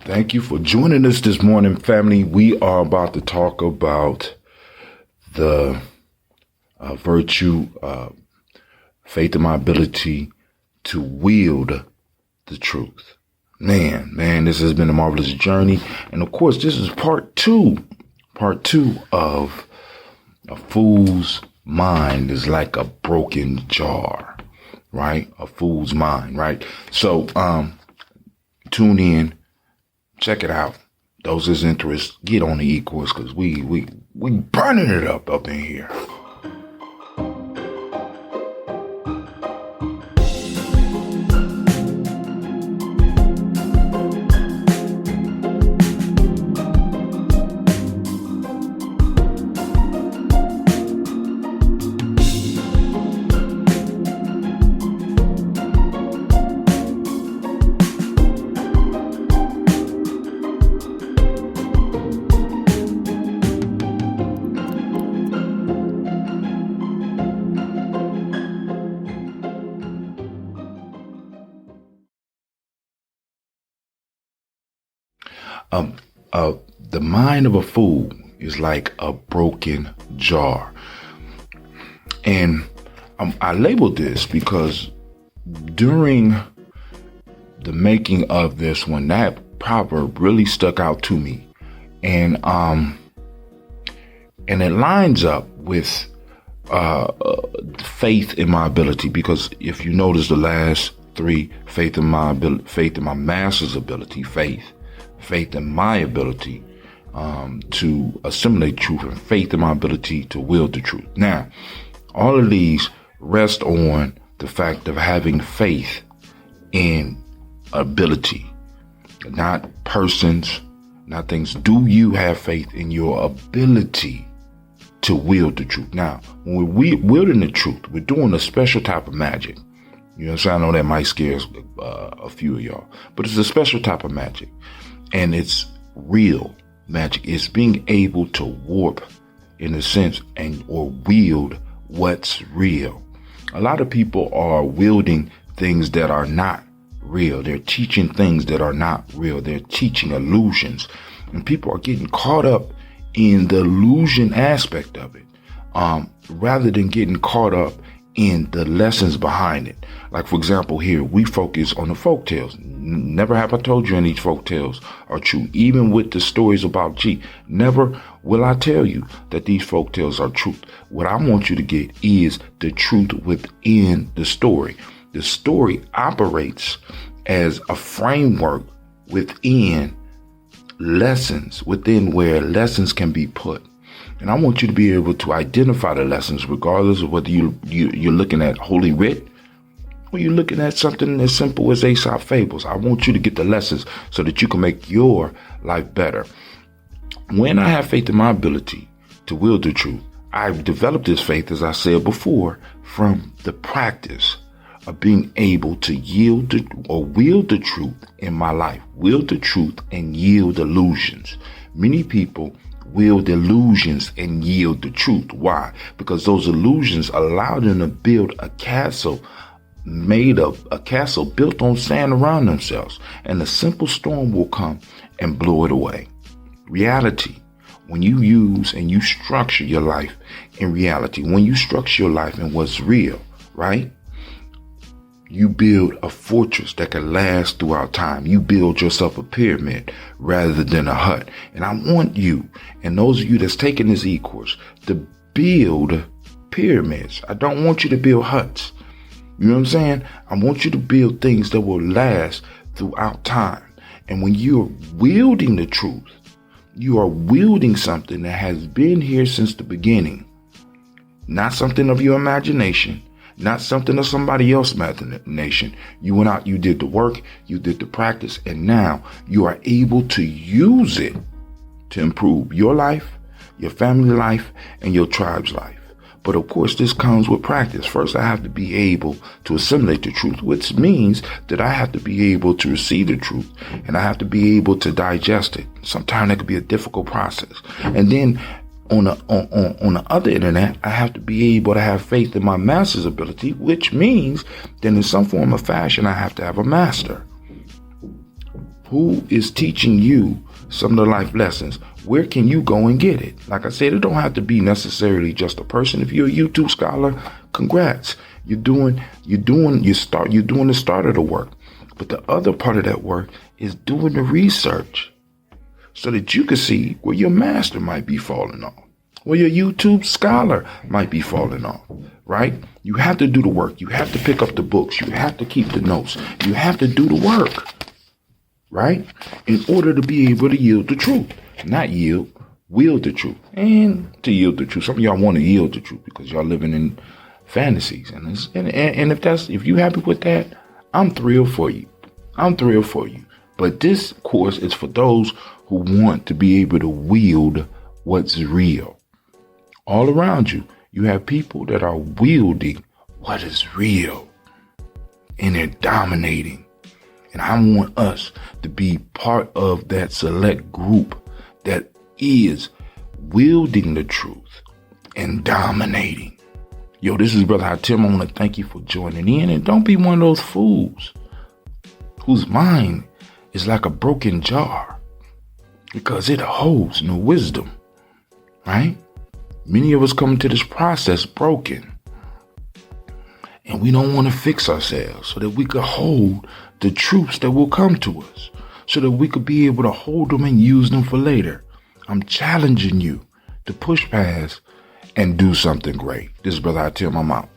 Thank you for joining us this morning, family. We are about to talk about the virtue, faith in my ability to wield the truth. Man, this has been a marvelous journey. And of course, this is part two of a fool's mind is like a broken jar, right? A fool's mind, right? So, tune in, check it out. Those is interest, get on the Ecourse, because we burning it up in here. The mind of a fool is like a broken jar. And I labeled this because during the making of this one, that proverb really stuck out to me. And it lines up with faith in my ability, because if you notice the last three, faith in my ability, faith in my master's ability, faith in my ability to assimilate truth, and faith in my ability to wield the truth. Now, all of these rest on the fact of having faith in ability, not persons, not things. Do you have faith in your ability to wield the truth? Now, when we're wielding the truth, we're doing a special type of magic. You know what I'm saying? I know that might scare a few of y'all, but it's a special type of magic. And it's real magic. It's being able to warp, in a sense, or wield what's real. A lot of people are wielding things that are not real. They're teaching things that are not real. They're teaching illusions. And people are getting caught up in the illusion aspect of it, rather than getting caught up in the lessons behind it. Like, for example, here we focus on the folk tales. Never have I told you any folk tales are true. Even with the stories about G, never will I tell you that these folk tales are truth. What I want you to get is the truth within the story. The story operates as a framework within lessons, within where lessons can be put. And I want you to be able to identify the lessons, regardless of whether you're looking at Holy Writ or you're looking at something as simple as Aesop fables. I want you to get the lessons so that you can make your life better. When I have faith in my ability to wield the truth, I've developed this faith, as I said before, from the practice of being able to yield or wield the truth in my life. Wield the truth and yield illusions. Many people wield illusions and yield the truth. Why? Because those illusions allow them to build a castle built on sand around themselves, and a simple storm will come and blow it away. Reality, when you use and you structure your life in reality, when you structure your life in what's real, right? You build a fortress that can last throughout time. You build yourself a pyramid rather than a hut. And I want you, and those of you that's taking this Ecourse, to build pyramids. I don't want you to build huts. You know what I'm saying? I want you to build things that will last throughout time. And when you're wielding the truth, you are wielding something that has been here since the beginning. Not something of your imagination. Not something of somebody else's imagination. You went out, you did the work, you did the practice, and now you are able to use it to improve your life, your family life, and your tribe's life. But of course, this comes with practice. First, I have to be able to assimilate the truth, which means that I have to be able to receive the truth, and I have to be able to digest it. Sometimes that could be a difficult process. And then on the other internet, I have to be able to have faith in my master's ability, which means that in some form or fashion, I have to have a master. Who is teaching you some of the life lessons? Where can you go and get it? Like I said, it don't have to be necessarily just a person. If you're a YouTube scholar, congrats. You're doing the start of the work. But the other part of that work is doing the research so that you can see where your master might be falling off, where your YouTube scholar might be falling off, right? You have to do the work. You have to pick up the books. You have to keep the notes. You have to do the work, right? In order to be able to yield the truth. Not yield, wield the truth. And to yield the truth. Some of y'all want to yield the truth because y'all living in fantasies. And if you happy with that, I'm thrilled for you. But this course is for those who want to be able to wield what's real. All around you, you have people that are wielding what is real. And they're dominating. And I want us to be part of that select group that is wielding the truth and dominating. Yo, this is Brother Hatim. I want to thank you for joining in. And don't be one of those fools whose mind is like a broken jar because it holds no wisdom, right? Many of us come into this process broken. And we don't want to fix ourselves so that we could hold the truths that will come to us, so that we could be able to hold them and use them for later. I'm challenging you to push past and do something great. This is Brother Hatim. I'm out.